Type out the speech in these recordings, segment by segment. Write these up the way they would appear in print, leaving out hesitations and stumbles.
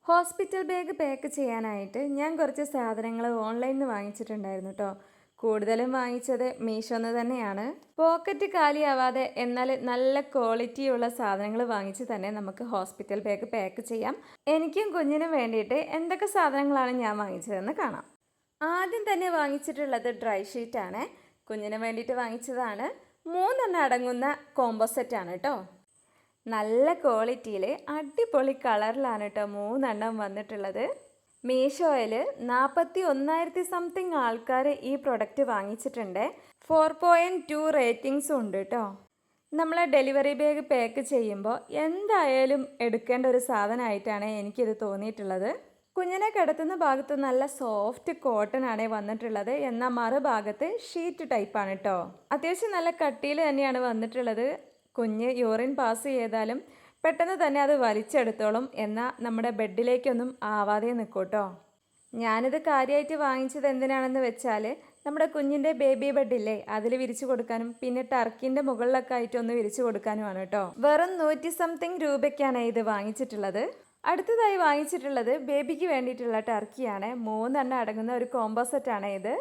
Hospital bag pack ചെയ്യാനായിട്ട് ഞാൻ കുറച്ച് സാധനങ്ങൾ ഓൺലൈനിൽ നിന്ന് വാങ്ങിച്ചിട്ടുണ്ടായിരുന്നു കേട്ടോ. കൂടുതലും വാങ്ങിച്ചത് മീഷോന്ന് തന്നെയാണ്. പോക്കറ്റ് കാലിയാവാതെ എന്നാൽ നല്ല ക്വാളിറ്റിയുള്ള സാധനങ്ങൾ വാങ്ങിച്ച് തന്നെ നമുക്ക് ഹോസ്പിറ്റൽ ബാഗ് പാക്ക് ചെയ്യാം. എനിക്കും കുഞ്ഞിനും വേണ്ടിയിട്ട് എന്തൊക്കെ സാധനങ്ങളാണ് ഞാൻ വാങ്ങിച്ചതെന്ന് കാണാം. ആദ്യം തന്നെ വാങ്ങിച്ചിട്ടുള്ളത് ഡ്രൈ ഷീറ്റാണ്. കുഞ്ഞിന് വേണ്ടിയിട്ട് വാങ്ങിച്ചതാണ്. 3 അടങ്ങുന്ന കോംബോ സെറ്റാണ് കേട്ടോ. നല്ല ക്വാളിറ്റിയിൽ അടിപൊളി കളറിലാണ് കേട്ടോ 3 വന്നിട്ടുള്ളത്. മീഷോയിൽ 41,000 സംതിങ് ആൾക്കാർ ഈ പ്രൊഡക്റ്റ് വാങ്ങിച്ചിട്ടുണ്ട്. 4.2 റേറ്റിംഗ്സും ഉണ്ട് കേട്ടോ. നമ്മളെ ഡെലിവറി ബാഗ് പാക്ക് ചെയ്യുമ്പോൾ എന്തായാലും എടുക്കേണ്ട ഒരു സാധനമായിട്ടാണ് എനിക്കിത് തോന്നിയിട്ടുള്ളത്. കുഞ്ഞിനെ കിടത്തുന്ന ഭാഗത്ത് നല്ല സോഫ്റ്റ് കോട്ടൺ ആണ് വന്നിട്ടുള്ളത്. എന്നാൽ മറുഭാഗത്ത് ഷീറ്റ് ടൈപ്പാണ് കേട്ടോ. അത്യാവശ്യം നല്ല കട്ടിയിൽ തന്നെയാണ് വന്നിട്ടുള്ളത്. കുഞ്ഞ് യൂറിൻ പാസ് ചെയ്താലും പെട്ടെന്ന് തന്നെ അത് വലിച്ചെടുത്തോളും. എന്നാൽ നമ്മുടെ ബെഡിലേക്കൊന്നും ആവാതെ നിൽക്കും കേട്ടോ. ഞാനിത് കാര്യമായിട്ട് വാങ്ങിച്ചത് എന്തിനാണെന്ന് വെച്ചാൽ നമ്മുടെ കുഞ്ഞിൻ്റെ ബേബി ബെഡില്ലേ അതിൽ വിരിച്ചു കൊടുക്കാനും പിന്നെ ടർക്കിൻ്റെ മുകളിലൊക്കെ ആയിട്ടൊന്ന് വിരിച്ചു കൊടുക്കാനുമാണ് കേട്ടോ. വെറും 100 സംതിങ് രൂപയ്ക്കാണ് ഇത് വാങ്ങിച്ചിട്ടുള്ളത്. അടുത്തതായി വാങ്ങിച്ചിട്ടുള്ളത് ബേബിക്ക് വേണ്ടിയിട്ടുള്ള ടർക്കിയാണ്. 3 അടങ്ങുന്ന ഒരു കോംബോ സെറ്റാണ് ഇത്.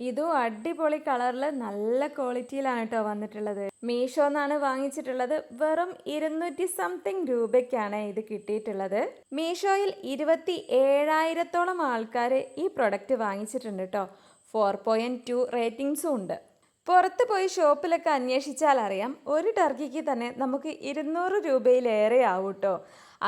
ഇതും അടിപൊളി കളറിൽ നല്ല ക്വാളിറ്റിയിലാണ് കേട്ടോ വന്നിട്ടുള്ളത്. മീഷോന്നാണ് വാങ്ങിച്ചിട്ടുള്ളത്. വെറും 200 സംതിങ് രൂപയ്ക്കാണ് ഇത് കിട്ടിയിട്ടുള്ളത്. മീഷോയിൽ 27,000-ഓളം ആൾക്കാർ ഈ പ്രൊഡക്റ്റ് വാങ്ങിച്ചിട്ടുണ്ട് കേട്ടോ. 4.2 റേറ്റിംഗ്സും ഉണ്ട്. പുറത്ത് പോയി ഷോപ്പിലൊക്കെ അന്വേഷിച്ചാൽ അറിയാം ഒരു ടർക്കിക്ക് തന്നെ നമുക്ക് 200 രൂപയിലേറെ ആവും കേട്ടോ.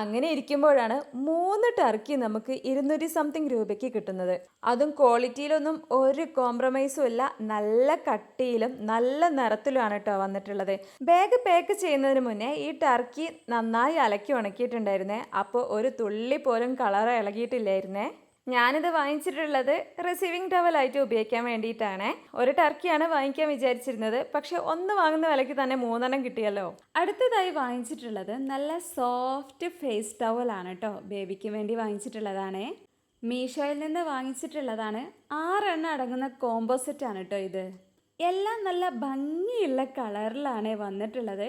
അങ്ങനെ ഇരിക്കുമ്പോഴാണ് 3 ടർക്കി നമുക്ക് 200 സംതിങ് രൂപയ്ക്ക് കിട്ടുന്നത്. അതും ക്വാളിറ്റിയിലൊന്നും ഒരു കോംപ്രമൈസും ഇല്ല. നല്ല കട്ടിയിലും നല്ല നിറത്തിലുമാണ് കേട്ടോ വന്നിട്ടുള്ളത്. ബാഗ് പാക്ക് ചെയ്യുന്നതിന് മുന്നേ ഈ ടർക്കി നന്നായി അലക്കി ഉണക്കിയിട്ടുണ്ടായിരുന്നേ. അപ്പോൾ ഒരു തുള്ളി പോലും കളർ ഇളകിയിട്ടില്ലായിരുന്നേ. ഞാനിത് വാങ്ങിച്ചിട്ടുള്ളത് റിസീവിങ് ടവലായിട്ട് ഉപയോഗിക്കാൻ വേണ്ടിയിട്ടാണ്. ഒരു ടർക്കിയാണ് വാങ്ങിക്കാൻ വിചാരിച്ചിരുന്നത്. പക്ഷെ ഒന്ന് വാങ്ങുന്ന വിലയ്ക്ക് തന്നെ 3 കിട്ടിയല്ലോ. അടുത്തതായി വാങ്ങിച്ചിട്ടുള്ളത് നല്ല സോഫ്റ്റ് ഫേസ് ടവലാണ് കേട്ടോ. ബേബിക്ക് വേണ്ടി വാങ്ങിച്ചിട്ടുള്ളതാണ്. മീഷോയിൽ നിന്ന് വാങ്ങിച്ചിട്ടുള്ളതാണ്. 6 അടങ്ങുന്ന കോംബോ സെറ്റാണ് കേട്ടോ ഇത്. എല്ലാം നല്ല ഭംഗിയുള്ള കളറിലാണ് വന്നിട്ടുള്ളത്.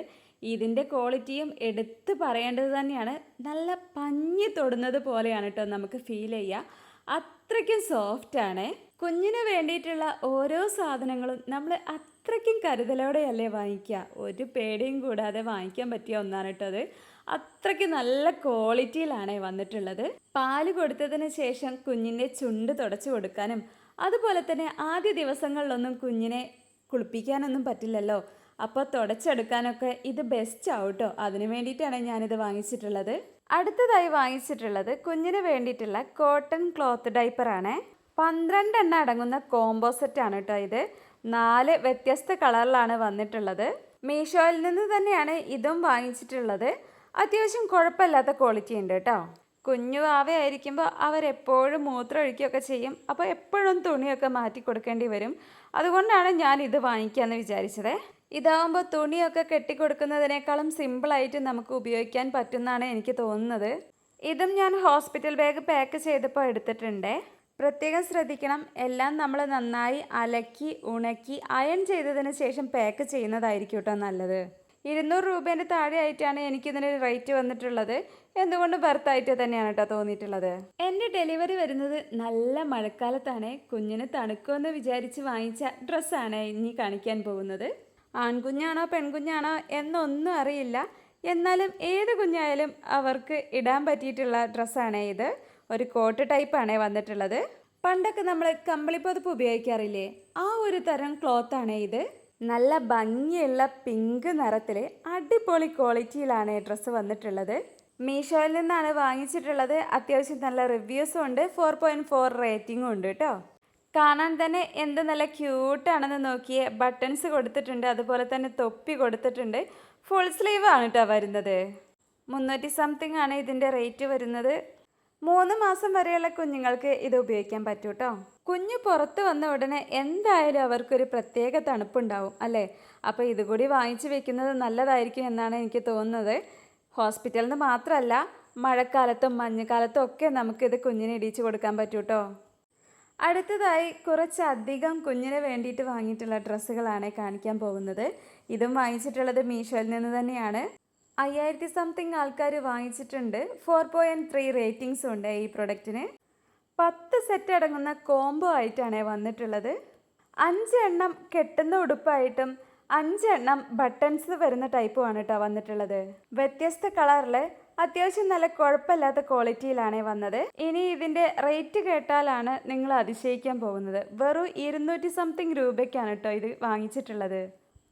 ഇതിൻ്റെ ക്വാളിറ്റിയും എടുത്ത് പറയേണ്ടത് തന്നെയാണ്. നല്ല പഞ്ഞി തൊടുന്നത് പോലെയാണ് കേട്ടോ നമുക്ക് ഫീൽ ചെയ്യുക. അത്രയ്ക്കും സോഫ്റ്റാണ്. കുഞ്ഞിന് വേണ്ടിയിട്ടുള്ള ഓരോ സാധനങ്ങളും നമ്മൾ അത്രയ്ക്കും കരുതലോടെയല്ലേ വാങ്ങിക്കുക. ഒരു പേടിയും കൂടാതെ വാങ്ങിക്കാൻ പറ്റിയ ഒന്നാണ് കേട്ടോ അത്. അത്രയ്ക്ക് നല്ല ക്വാളിറ്റിയിലാണ് വന്നിട്ടുള്ളത്. പാല് കൊടുത്തതിന് ശേഷം കുഞ്ഞിൻ്റെ ചുണ്ട് തുടച്ചു കൊടുക്കാനും അതുപോലെ തന്നെ ആദ്യ ദിവസങ്ങളിലൊന്നും കുഞ്ഞിനെ കുളിപ്പിക്കാനൊന്നും പറ്റില്ലല്ലോ. അപ്പോൾ തുടച്ചെടുക്കാനൊക്കെ ഇത് ബെസ്റ്റ് ആവും കേട്ടോ. അതിന് വേണ്ടിയിട്ടാണ് ഞാനിത് വാങ്ങിച്ചിട്ടുള്ളത്. അടുത്തതായി വാങ്ങിച്ചിട്ടുള്ളത് കുഞ്ഞിന് വേണ്ടിയിട്ടുള്ള കോട്ടൺ ക്ലോത്ത് ഡൈപ്പറാണ്. 12 അടങ്ങുന്ന കോംബോ സെറ്റാണ് കേട്ടോ ഇത്. 4 വ്യത്യസ്ത കളറിലാണ് വന്നിട്ടുള്ളത്. മീഷോയിൽ നിന്ന് തന്നെയാണ് ഇതും വാങ്ങിച്ചിട്ടുള്ളത്. അത്യാവശ്യം കുഴപ്പമില്ലാത്ത ക്വാളിറ്റി ഉണ്ട് കേട്ടോ. കുഞ്ഞു ആവയായിരിക്കുമ്പോൾ അവരെപ്പോഴും മൂത്രം ഒഴിക്കുകയൊക്കെ ചെയ്യും. അപ്പോൾ എപ്പോഴും തുണിയൊക്കെ മാറ്റി കൊടുക്കേണ്ടി വരും. അതുകൊണ്ടാണ് ഞാൻ ഇത് വാങ്ങിക്കാമെന്ന് വിചാരിച്ചത്. ഇതാവുമ്പോൾ തുണിയൊക്കെ കെട്ടിക്കൊടുക്കുന്നതിനേക്കാളും സിമ്പിളായിട്ട് നമുക്ക് ഉപയോഗിക്കാൻ പറ്റുമെന്നാണ് എനിക്ക് തോന്നുന്നത്. ഇതും ഞാൻ ഹോസ്പിറ്റൽ ബാഗ് പാക്ക് ചെയ്തപ്പോൾ എടുത്തിട്ടുണ്ട്. പ്രത്യേകം ശ്രദ്ധിക്കണം, എല്ലാം നമ്മൾ നന്നായി അലക്കി ഉണക്കി അയൺ ചെയ്തതിന് ശേഷം പാക്ക് ചെയ്യുന്നതായിരിക്കും കേട്ടോ നല്ലത്. 200 രൂപേൻ്റെ താഴെ ആയിട്ടാണ് എനിക്കിതിന് റേറ്റ് വന്നിട്ടുള്ളത്. എന്തുകൊണ്ട് ബർത്തായിട്ട് തന്നെയാണ് കേട്ടോ തോന്നിയിട്ടുള്ളത്. എൻ്റെ ഡെലിവറി വരുന്നത് നല്ല മഴക്കാലത്താണ്. കുഞ്ഞിന് തണുക്കുമെന്ന് വിചാരിച്ച് വാങ്ങിച്ച ഡ്രസ്സാണ് ഇനി കാണിക്കാൻ പോകുന്നത്. ആൺകുഞ്ഞാണോ പെൺകുഞ്ഞാണോ എന്നൊന്നും അറിയില്ല. എന്നാലും ഏത് കുഞ്ഞായാലും അവർക്ക് ഇടാൻ പറ്റിയിട്ടുള്ള ഡ്രസ്സാണ് ഇത്. ഒരു കോട്ട് ടൈപ്പാണ് വന്നിട്ടുള്ളത്. പണ്ടൊക്കെ നമ്മൾ കമ്പിളിപ്പുതപ്പ് ഉപയോഗിക്കാറില്ലേ, ആ ഒരു തരം ക്ലോത്താണ് ഇത്. നല്ല ഭംഗിയുള്ള പിങ്ക് നിറത്തിൽ അടിപൊളി ക്വാളിറ്റിയിലാണ് ഡ്രസ്സ് വന്നിട്ടുള്ളത്. മീഷോയിൽ നിന്നാണ് വാങ്ങിച്ചിട്ടുള്ളത്. അത്യാവശ്യം നല്ല റിവ്യൂസും ഉണ്ട്. 4.4 റേറ്റിംഗും ഉണ്ട് കേട്ടോ. കാണാൻ തന്നെ എന്ത് നല്ല ക്യൂട്ടാണെന്ന് നോക്കിയേ. ബട്ടൺസ് കൊടുത്തിട്ടുണ്ട്, അതുപോലെ തന്നെ തൊപ്പി കൊടുത്തിട്ടുണ്ട്. ഫുൾ സ്ലീവ് ആണ് കേട്ടോ വരുന്നത്. 300 സംതിങ് ആണ് ഇതിൻ്റെ റേറ്റ് വരുന്നത്. 3 മാസം വരെയുള്ള കുഞ്ഞുങ്ങൾക്ക് ഇത് ഉപയോഗിക്കാൻ പറ്റും കേട്ടോ. കുഞ്ഞ് പുറത്ത് വന്ന ഉടനെ എന്തായാലും അവർക്കൊരു പ്രത്യേക തണുപ്പുണ്ടാവും അല്ലേ. അപ്പോൾ ഇതുകൂടി വാങ്ങിച്ചു വെക്കുന്നത് നല്ലതായിരിക്കും എന്നാണ് എനിക്ക് തോന്നുന്നത്. ഹോസ്പിറ്റലിൽ നിന്ന് മാത്രമല്ല, മഴക്കാലത്തും മഞ്ഞുകാലത്തും ഒക്കെ നമുക്കിത് കുഞ്ഞിനെ ഇടിച്ചു കൊടുക്കാൻ പറ്റും കേട്ടോ. അടുത്തതായി കുറച്ചധികം കുഞ്ഞിന് വേണ്ടിയിട്ട് വാങ്ങിയിട്ടുള്ള ഡ്രസ്സുകളാണ് കാണിക്കാൻ പോകുന്നത്. ഇതും വാങ്ങിച്ചിട്ടുള്ളത് മീഷോയിൽ നിന്ന് തന്നെയാണ്. 5000 സംതിങ് ആൾക്കാർ വാങ്ങിച്ചിട്ടുണ്ട്. 4.3 റേറ്റിംഗ്സും ഉണ്ട് ഈ പ്രൊഡക്റ്റിന്. 10 സെറ്റ് അടങ്ങുന്ന കോംബോ ആയിട്ടാണ് വന്നിട്ടുള്ളത്. 5 എണ്ണം കെട്ടുന്ന ഉടുപ്പായിട്ടും 5 എണ്ണം ബട്ടൺസ് വരുന്ന ടൈപ്പുമാണ് കേട്ടോ വന്നിട്ടുള്ളത്. വ്യത്യസ്ത കളറിൽ അത്യാവശ്യം നല്ല കുഴപ്പമില്ലാത്ത ക്വാളിറ്റിയിലാണ് വന്നത്. ഇനി ഇതിൻ്റെ റേറ്റ് കേട്ടാലാണ് നിങ്ങൾ അതിശയിക്കാൻ പോകുന്നത്. വെറും 200 സംതിങ് രൂപയ്ക്കാണ് കേട്ടോ ഇത് വാങ്ങിച്ചിട്ടുള്ളത്.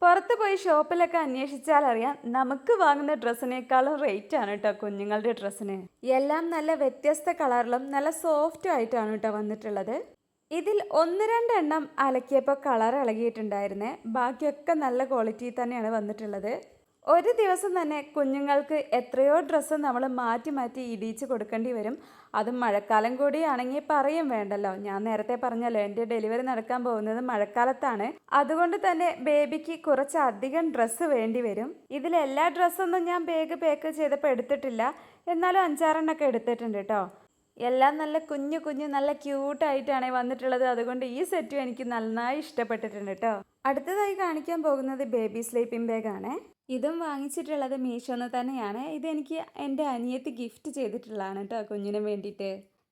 പുറത്ത് പോയി ഷോപ്പിലൊക്കെ അന്വേഷിച്ചാൽ അറിയാം, നമുക്ക് വാങ്ങുന്ന ഡ്രസ്സിനേക്കാളും റേറ്റ് ആണ് കേട്ടോ കുഞ്ഞുങ്ങളുടെ ഡ്രസ്സിന്. എല്ലാം നല്ല വ്യത്യസ്ത കളറിലും നല്ല സോഫ്റ്റും ആയിട്ടാണ് കേട്ടോ വന്നിട്ടുള്ളത്. ഇതിൽ 1-2 എണ്ണം അലക്കിയപ്പോൾ കളർ ഇളകിയിട്ടുണ്ടായിരുന്നേ. ബാക്കിയൊക്കെ നല്ല ക്വാളിറ്റി തന്നെയാണ് വന്നിട്ടുള്ളത്. ഒരു ദിവസം തന്നെ കുഞ്ഞുങ്ങൾക്ക് എത്രയോ ഡ്രസ്സ് നമ്മൾ മാറ്റി മാറ്റി ഇടിച്ച് കൊടുക്കേണ്ടി വരും. അതും മഴക്കാലം കൂടിയാണെങ്കിൽ പറയും വേണ്ടല്ലോ. ഞാൻ നേരത്തെ പറഞ്ഞല്ലോ, എൻ്റെ ഡെലിവറി നടക്കാൻ പോകുന്നത് മഴക്കാലത്താണ്. അതുകൊണ്ട് തന്നെ ബേബിക്ക് കുറച്ചധികം ഡ്രസ്സ് വേണ്ടി വരും. ഇതിലെല്ലാ ഡ്രസ്സൊന്നും ഞാൻ ബാഗ് പാക്ക് ചെയ്തപ്പോൾ എടുത്തിട്ടില്ല. എന്നാലും 5-6 എണ്ണമൊക്കെ എടുത്തിട്ടുണ്ട് കേട്ടോ. എല്ലാം നല്ല കുഞ്ഞു കുഞ്ഞു നല്ല ക്യൂട്ടായിട്ടാണ് വന്നിട്ടുള്ളത്. അതുകൊണ്ട് ഈ സെറ്റും എനിക്ക് നന്നായി ഇഷ്ടപ്പെട്ടിട്ടുണ്ട് കേട്ടോ. അടുത്തതായി കാണിക്കാൻ പോകുന്നത് ബേബി സ്ലീപ്പിംഗ് ബാഗാണ്. ഇതും വാങ്ങിച്ചിട്ടുള്ളത് മീഷോന്ന് തന്നെയാണ്. ഇതെനിക്ക് എൻ്റെ അനിയത്തി ഗിഫ്റ്റ് ചെയ്തിട്ടുള്ളതാണ് കേട്ടോ കുഞ്ഞിന് വേണ്ടിയിട്ട്.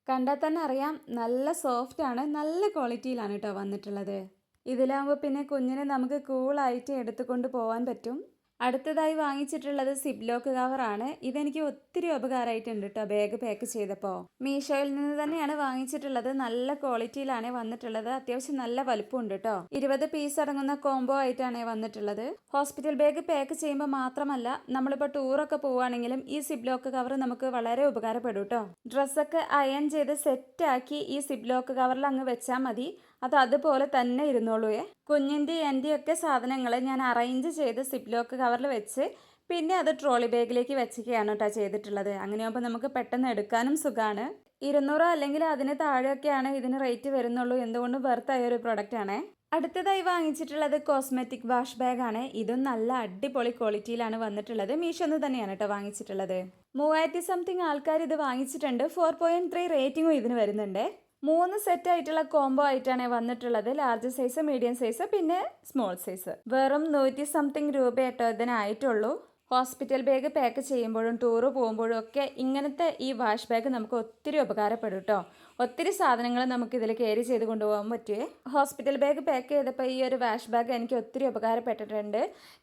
കണ്ടാൽ തന്നെ അറിയാം, നല്ല സോഫ്റ്റ് ആണ്, നല്ല ക്വാളിറ്റിയിലാണ് കേട്ടോ വന്നിട്ടുള്ളത്. ഇതിലാകുമ്പോൾ പിന്നെ കുഞ്ഞിനെ നമുക്ക് കൂളായിട്ട് എടുത്തുകൊണ്ട് പോകാൻ പറ്റും. അടുത്തതായി വാങ്ങിച്ചിട്ടുള്ളത് സിപ്ലോക്ക് കവറാണ്. ഇതെനിക്ക് ഒത്തിരി ഉപകാരമായിട്ടുണ്ട് കേട്ടോ ബാഗ് പാക്ക് ചെയ്തപ്പോൾ. മീഷോയിൽ നിന്ന് തന്നെയാണ് വാങ്ങിച്ചിട്ടുള്ളത്. നല്ല ക്വാളിറ്റിയിലാണ് വന്നിട്ടുള്ളത്. അത്യാവശ്യം നല്ല വലുപ്പമുണ്ട് കേട്ടോ. 20 പീസ് അടങ്ങുന്ന കോംബോ ആയിട്ടാണ് വന്നിട്ടുള്ളത്. ഹോസ്പിറ്റൽ ബാഗ് പാക്ക് ചെയ്യുമ്പോൾ മാത്രമല്ല, നമ്മളിപ്പോൾ ടൂറൊക്കെ പോവുകയാണെങ്കിലും ഈ സിപ്ലോക്ക് കവർ നമുക്ക് വളരെ ഉപകാരപ്പെടും കേട്ടോ. ഡ്രസ്സൊക്കെ അയൺ ചെയ്ത് സെറ്റാക്കി ഈ സിപ്ലോക്ക് കവറിൽ അങ്ങ് വെച്ചാൽ മതി. അത് അതുപോലെ തന്നെ ഇരുന്നോളൂവേ. കുഞ്ഞിൻ്റെ എൻ്റെയൊക്കെ സാധനങ്ങൾ ഞാൻ അറേഞ്ച് ചെയ്ത് സിപ്ലോക്ക് കവറിൽ വെച്ച് പിന്നെ അത് ട്രോളി ബാഗിലേക്ക് വെച്ചിരിക്കുകയാണ് കേട്ടോ ചെയ്തിട്ടുള്ളത്. അങ്ങനെയാകുമ്പോൾ നമുക്ക് പെട്ടെന്ന് എടുക്കാനും സുഖമാണ്. 200 അല്ലെങ്കിൽ അതിന് താഴെയൊക്കെയാണ് ഇതിന് റേറ്റ് വരുന്നുള്ളൂ. എന്തുകൊണ്ട് വെർത്തായ ഒരു പ്രൊഡക്റ്റാണ്. അടുത്തതായി വാങ്ങിച്ചിട്ടുള്ളത് കോസ്മെറ്റിക് വാഷ് ബാഗാണ്. ഇതും നല്ല അടിപൊളി ക്വാളിറ്റിയിലാണ് വന്നിട്ടുള്ളത്. മീഷോന്ന് തന്നെയാണ് കേട്ടോ വാങ്ങിച്ചിട്ടുള്ളത്. 3000 സംതിങ് ആൾക്കാർ ഇത് വാങ്ങിച്ചിട്ടുണ്ട്. 4.3 റേറ്റിംഗും ഇതിന് വരുന്നുണ്ട്. 3 സെറ്റ് ആയിട്ടുള്ള കോംബോ ആയിട്ടാണ് വന്നിട്ടുള്ളത്. ലാർജ് സൈസ്, മീഡിയം സൈസ്, പിന്നെ സ്മോൾ സൈസ്. വെറും 100 സംതിങ് രൂപ കേട്ടോ ഇതിനായിട്ടുള്ളൂ. ഹോസ്പിറ്റൽ ബാഗ് പാക്ക് ചെയ്യുമ്പോഴും ടൂറ് പോകുമ്പോഴും ഒക്കെ ഇങ്ങനത്തെ ഈ വാഷ് ബാഗ് നമുക്ക് ഒത്തിരി ഉപകാരപ്പെടും കേട്ടോ. ഒത്തിരി സാധനങ്ങൾ നമുക്ക് ഇതിൽ ക്യാരി ചെയ്ത് കൊണ്ടുപോകാൻ പറ്റുമേ. ഹോസ്പിറ്റൽ ബാഗ് പാക്ക് ചെയ്തപ്പോൾ ഈ ഒരു വാഷ് ബാഗ് എനിക്ക് ഒത്തിരി ഉപകാരപ്പെട്ടിട്ടുണ്ട്.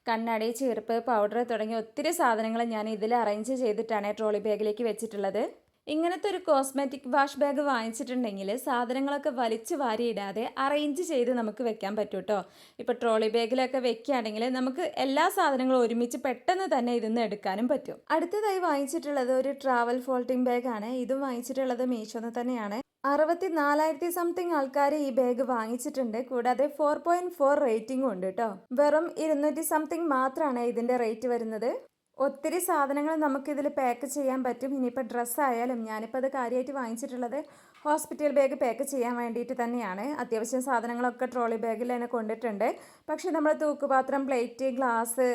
കണ്ണാടി, ചീർപ്പ്, പൗഡർ തുടങ്ങിയ ഒത്തിരി സാധനങ്ങൾ ഞാൻ ഇതിൽ അറേഞ്ച് ചെയ്തിട്ടാണ് ട്രോളി ബാഗിലേക്ക് വെച്ചിട്ടുള്ളത്. ഇങ്ങനത്തെ ഒരു കോസ്മെറ്റിക് വാഷ് ബാഗ് വാങ്ങിച്ചിട്ടുണ്ടെങ്കിൽ സാധനങ്ങളൊക്കെ വലിച്ചു വാരിയിടാതെ അറേഞ്ച് ചെയ്ത് നമുക്ക് വെക്കാൻ പറ്റും കേട്ടോ. ഇപ്പോൾ ട്രോളി ബാഗിലൊക്കെ വെക്കുകയാണെങ്കിൽ നമുക്ക് എല്ലാ സാധനങ്ങളും ഒരുമിച്ച് പെട്ടെന്ന് തന്നെ ഇതിന്ന് എടുക്കാനും പറ്റും. അടുത്തതായി വാങ്ങിച്ചിട്ടുള്ളത് ഒരു ട്രാവൽ ഫോൾഡിംഗ് ബാഗാണ്. ഇതും വാങ്ങിച്ചിട്ടുള്ളത് മീഷോന്ന് തന്നെയാണ്. 64,000 സംതിങ് ആൾക്കാർ ഈ ബാഗ് വാങ്ങിച്ചിട്ടുണ്ട്. കൂടാതെ 4.4 റേറ്റിംഗും ഉണ്ട് കേട്ടോ. വെറും 200 സംതിങ് മാത്രമാണ് ഇതിൻ്റെ റേറ്റ് വരുന്നത്. ഒത്തിരി സാധനങ്ങൾ നമുക്കിതിൽ പാക്ക് ചെയ്യാൻ പറ്റും. ഇനിയിപ്പോൾ ഡ്രസ്സായാലും ഞാനിപ്പോൾ അത് കാര്യമായിട്ട് വാങ്ങിച്ചിട്ടുള്ളത് ഹോസ്പിറ്റൽ ബാഗ് പാക്ക് ചെയ്യാൻ വേണ്ടിയിട്ട് തന്നെയാണ്. അത്യാവശ്യം സാധനങ്ങളൊക്കെ ട്രോളി ബാഗിൽ തന്നെ കൊണ്ടിട്ടുണ്ട്. പക്ഷേ നമ്മൾ തൂക്കുപാത്രം, പ്ലേറ്റ്, ഗ്ലാസ്,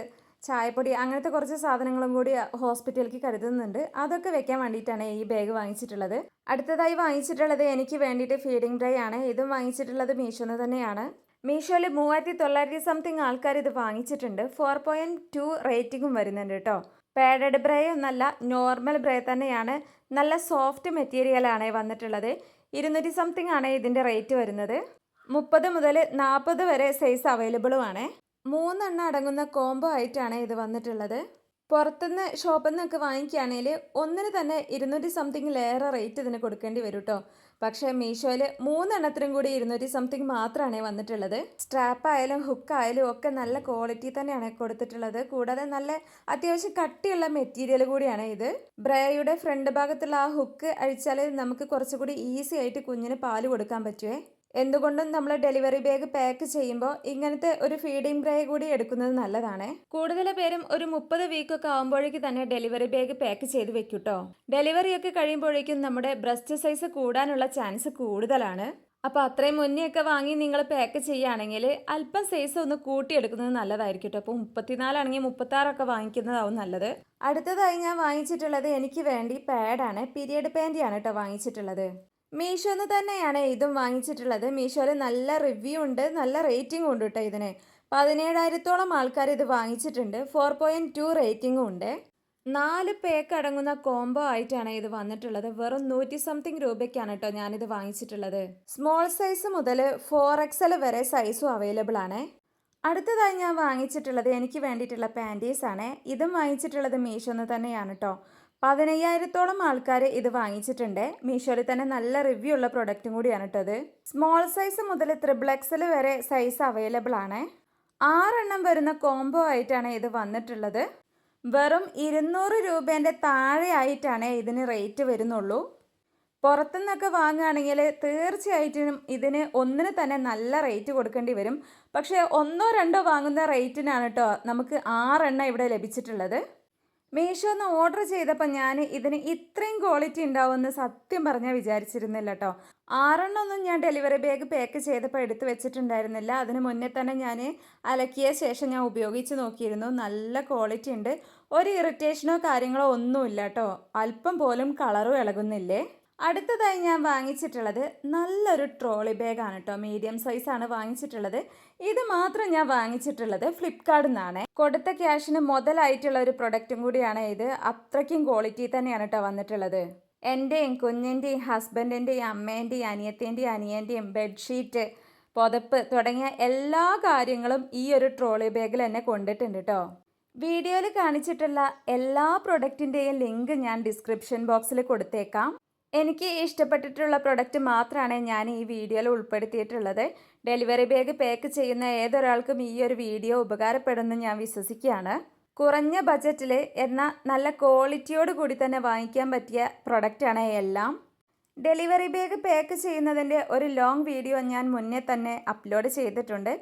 ചായപ്പൊടി അങ്ങനത്തെ കുറച്ച് സാധനങ്ങളും കൂടി ഹോസ്പിറ്റലിലേക്ക് കരുതുന്നുണ്ട്. അതൊക്കെ വെക്കാൻ വേണ്ടിയിട്ടാണ് ഈ ബാഗ് വാങ്ങിച്ചിട്ടുള്ളത്. അടുത്തതായി വാങ്ങിച്ചിട്ടുള്ളത് എനിക്ക് വേണ്ടിയിട്ട് ഫീഡിംഗ് ട്രേ ആണ്. ഇതും വാങ്ങിച്ചിട്ടുള്ളത് മീഷോന്ന് തന്നെയാണ്. മീഷോയിൽ 3900 സംതിങ് ആൾക്കാർ ഇത് വാങ്ങിച്ചിട്ടുണ്ട്. 4.2 റേറ്റിംഗും വരുന്നുണ്ട് കേട്ടോ. പാഡഡ് ബ്രേ ഒന്നല്ല, നോർമൽ ബ്രേ തന്നെയാണ്. നല്ല സോഫ്റ്റ് മെറ്റീരിയലാണ് വന്നിട്ടുള്ളത്. 200 സംതിങ് ആണ് ഇതിൻ്റെ റേറ്റ് വരുന്നത്. 30 മുതൽ 40 വരെ സൈസ് അവൈലബിളുമാണ്. 3 എണ്ണം അടങ്ങുന്ന കോംബോ ആയിട്ടാണ് ഇത് വന്നിട്ടുള്ളത്. പുറത്തുനിന്ന് ഷോപ്പിൽ നിന്നൊക്കെ വാങ്ങിക്കുകയാണെങ്കിൽ ഒന്നിന് തന്നെ 200 സംതിങ്ങിലേറെ റേറ്റ് ഇതിന് കൊടുക്കേണ്ടി വരും കേട്ടോ. പക്ഷേ മീഷോയിൽ 3 എണ്ണത്തിനും കൂടി 200 സംതിങ് മാത്രമാണ് വന്നിട്ടുള്ളത്. സ്ട്രാപ്പ് ആയാലും ഹുക്ക് ആയാലും ഒക്കെ നല്ല ക്വാളിറ്റി തന്നെയാണ് കൊടുത്തിട്ടുള്ളത്. കൂടാതെ നല്ല അത്യാവശ്യം കട്ടിയുള്ള മെറ്റീരിയൽ കൂടിയാണ് ഇത്. ബ്രേയുടെ ഫ്രണ്ട് ഭാഗത്തുള്ള ആ ഹുക്ക് അഴിച്ചാൽ നമുക്ക് കുറച്ചുകൂടി ഈസി ആയിട്ട് കുഞ്ഞിന് പാല് കൊടുക്കാൻ പറ്റുമേ. എന്തുകൊണ്ടും നമ്മൾ ഡെലിവറി ബാഗ് പാക്ക് ചെയ്യുമ്പോൾ ഇങ്ങനത്തെ ഒരു ഫീഡിംഗ് ബ്രേ കൂടി എടുക്കുന്നത് നല്ലതാണ്. കൂടുതൽ പേരും ഒരു 30 വീക്കൊക്കെ ആകുമ്പോഴേക്ക് തന്നെ ഡെലിവറി ബാഗ് പാക്ക് ചെയ്ത് വെക്കും കേട്ടോ. ഡെലിവറിയൊക്കെ കഴിയുമ്പോഴേക്കും നമ്മുടെ ബ്രസ്റ്റ് സൈസ് കൂടാനുള്ള ചാൻസ് കൂടുതലാണ്. അപ്പോൾ അത്രയും മുന്നെയൊക്കെ വാങ്ങി നിങ്ങൾ പാക്ക് ചെയ്യുകയാണെങ്കിൽ അല്പം സൈസ് ഒന്ന് കൂട്ടിയെടുക്കുന്നത് നല്ലതായിരിക്കും കേട്ടോ. അപ്പോൾ 34 ആണെങ്കിൽ 36 വാങ്ങിക്കുന്നതാവും നല്ലത്. അടുത്തതായി ഞാൻ വാങ്ങിച്ചിട്ടുള്ളത് എനിക്ക് വേണ്ടി പാഡാണ്. പീരിയഡ് പാൻറ്റിയാണ് കേട്ടോ വാങ്ങിച്ചിട്ടുള്ളത്. മീഷോന്ന് തന്നെയാണ് ഇതും വാങ്ങിച്ചിട്ടുള്ളത്. മീഷോയിൽ നല്ല റിവ്യൂ ഉണ്ട്, നല്ല റേറ്റിംഗും ഉണ്ട് കേട്ടോ ഇതിന്. 17,000-ഓളം ആൾക്കാർ ഇത് വാങ്ങിച്ചിട്ടുണ്ട്. 4.2 റേറ്റിംഗും ഉണ്ട്. 4 പേക്ക് അടങ്ങുന്ന കോംബോ ആയിട്ടാണ് ഇത് വന്നിട്ടുള്ളത്. വെറും 100 സംതിങ് രൂപയ്ക്കാണ് കേട്ടോ ഞാനിത് വാങ്ങിച്ചിട്ടുള്ളത്. സ്മോൾ സൈസ് മുതൽ 4XL വരെ സൈസും അവൈലബിൾ ആണ്. അടുത്തതായി ഞാൻ വാങ്ങിച്ചിട്ടുള്ളത് എനിക്ക് വേണ്ടിയിട്ടുള്ള പാൻറ്റീസ് ആണ്. ഇതും വാങ്ങിച്ചിട്ടുള്ളത് മീഷോന്ന് തന്നെയാണ് കേട്ടോ. 15,000-ഓളം ആൾക്കാർ ഇത് വാങ്ങിച്ചിട്ടുണ്ട്. മീഷോയിൽ തന്നെ നല്ല റിവ്യൂ ഉള്ള പ്രൊഡക്റ്റും കൂടിയാണ് കേട്ടോ ഇത്. സ്മോൾ സൈസ് മുതൽ XXL വരെ സൈസ് അവൈലബിൾ ആണ്. 6 എണ്ണം വരുന്ന കോംബോ ആയിട്ടാണ് ഇത് വന്നിട്ടുള്ളത്. വെറും 200 രൂപേൻ്റെ താഴെ ആയിട്ടാണ് ഇതിന് റേറ്റ് വരുന്നുള്ളൂ. പുറത്തുനിന്നൊക്കെ വാങ്ങുകയാണെങ്കിൽ തീർച്ചയായിട്ടും ഇതിന് ഒന്നിന് തന്നെ നല്ല റേറ്റ് കൊടുക്കേണ്ടി വരും. പക്ഷേ 1-2 വാങ്ങുന്ന റേറ്റിനാണ് കേട്ടോ നമുക്ക് 6 എണ്ണം ഇവിടെ ലഭിച്ചിട്ടുള്ളത്. മീഷോന്ന് ഓർഡർ ചെയ്തപ്പോൾ ഞാൻ ഇതിന് ഇത്രയും ക്വാളിറ്റി ഉണ്ടാവുമെന്ന് സത്യം പറഞ്ഞാൽ വിചാരിച്ചിരുന്നില്ല കേട്ടോ. 6 എണ്ണമൊന്നും ഞാൻ ഡെലിവറി ബാഗ് പാക്ക് ചെയ്തപ്പോൾ എടുത്ത് വെച്ചിട്ടുണ്ടായിരുന്നില്ല. അതിന് മുന്നേ തന്നെ ഞാൻ അലക്കിയ ശേഷം ഞാൻ ഉപയോഗിച്ച് നോക്കിയിരുന്നു. നല്ല ക്വാളിറ്റി ഉണ്ട്. ഒരു ഇറിറ്റേഷനോ കാര്യങ്ങളോ ഒന്നുമില്ല കേട്ടോ. അല്പം പോലും കളറും ഇളകുന്നില്ലേ. അടുത്തതായി ഞാൻ വാങ്ങിച്ചിട്ടുള്ളത് നല്ലൊരു ട്രോളി ബാഗാണ് കേട്ടോ. മീഡിയം സൈസാണ് വാങ്ങിച്ചിട്ടുള്ളത്. ഇത് മാത്രം ഞാൻ വാങ്ങിച്ചിട്ടുള്ളത് ഫ്ലിപ്കാർട്ടിൽ നിന്നാണ്. കൊടുത്ത ക്യാഷിന് മുതലായിട്ടുള്ള ഒരു പ്രൊഡക്റ്റും കൂടിയാണ് ഇത്. അത്രയ്ക്കും ക്വാളിറ്റി തന്നെയാണ് കേട്ടോ വന്നിട്ടുള്ളത്. എൻ്റെയും കുഞ്ഞിൻ്റെയും ഹസ്ബൻഡിൻ്റെയും അമ്മേൻ്റെയും അനിയത്തിൻ്റെയും അനിയൻ്റെയും ബെഡ്ഷീറ്റ്, പുതപ്പ് തുടങ്ങിയ എല്ലാ കാര്യങ്ങളും ഈ ഒരു ട്രോളി ബാഗിൽ തന്നെ കൊണ്ടിട്ടുണ്ട് കേട്ടോ. വീഡിയോയിൽ കാണിച്ചിട്ടുള്ള എല്ലാ പ്രൊഡക്റ്റിൻ്റെയും ലിങ്ക് ഞാൻ ഡിസ്ക്രിപ്ഷൻ ബോക്സിൽ കൊടുത്തേക്കാം. എനിക്ക് ഇഷ്ടപ്പെട്ടിട്ടുള്ള പ്രൊഡക്റ്റ് മാത്രമാണ് ഞാൻ ഈ വീഡിയോയിൽ ഉൾപ്പെടുത്തിയിട്ടുള്ളത്. ഡെലിവറി ബാഗ് പാക്ക് ചെയ്യുന്ന ഏതൊരാൾക്കും ഈ ഒരു വീഡിയോ ഉപകാരപ്പെടുമെന്ന് ഞാൻ വിശ്വസിക്കുകയാണ്. കുറഞ്ഞ ബജറ്റിൽ എന്നാൽ നല്ല ക്വാളിറ്റിയോട് കൂടി തന്നെ വാങ്ങിക്കാൻ പറ്റിയ പ്രൊഡക്റ്റാണ് എല്ലാം. ഡെലിവറി ബാഗ് പാക്ക് ചെയ്യുന്നതിൻ്റെ ഒരു ലോങ് വീഡിയോ ഞാൻ മുന്നേ തന്നെ അപ്ലോഡ് ചെയ്തിട്ടുണ്ട്.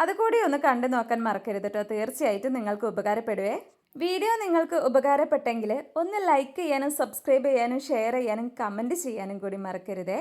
അതുകൂടി ഒന്ന് കണ്ടു നോക്കാൻ മറക്കരുത് കേട്ടോ. തീർച്ചയായിട്ടും നിങ്ങൾക്ക് ഉപകാരപ്പെടുവേ. വീഡിയോ നിങ്ങൾക്ക് ഉപകാരപ്പെട്ടെങ്കിൽ ഒന്ന് ലൈക്ക് ചെയ്യാനും സബ്സ്ക്രൈബ് ചെയ്യാനും ഷെയർ ചെയ്യാനും കമൻറ്റ് ചെയ്യാനും കൂടി മറക്കരുതേ.